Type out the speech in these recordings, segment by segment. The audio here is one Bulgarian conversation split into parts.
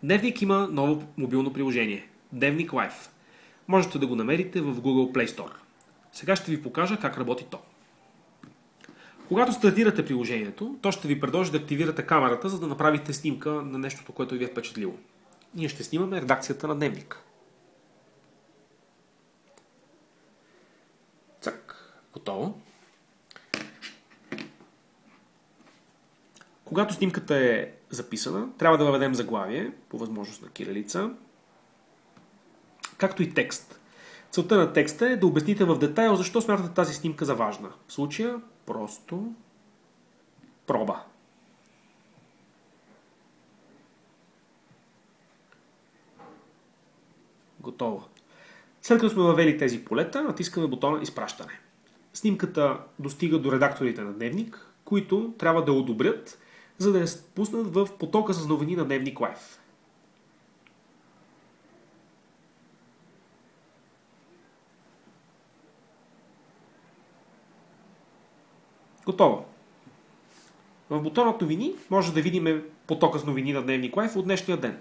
Дневник има ново мобилно приложение – Дневник Live. Можете да го намерите в Google Play Store. Сега ще ви покажа как работи то. Когато стартирате приложението, то ще ви предложи да активирате камерата, за да направите снимка на нещото, което ви е впечатлило. Ние ще снимаме редакцията на дневник. Цак, готово. Когато снимката е записана, трябва да въведем заглавие, по възможност на кирилица, както и текст. Целта на текста е да обясните в детайл защо смятате тази снимка за важна. В случая просто проба. Готово. След като сме въвели тези полета, натискаме бутона Изпращане. Снимката достига до редакторите на Дневник, които трябва да одобрят, за да я пуснат в потока с новини на Дневник Live. Готово. В бутонът новини може да видим потока с новини на Дневник Live от днешния ден.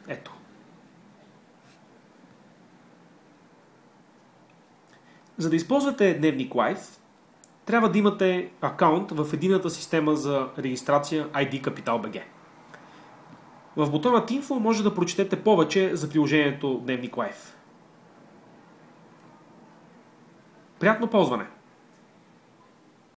Ето. За да използвате Дневник Live, трябва да имате акаунт в единната система за регистрация ID Capital BG. В бутонът Info може да прочетете повече за приложението Дневник Live. Приятно ползване!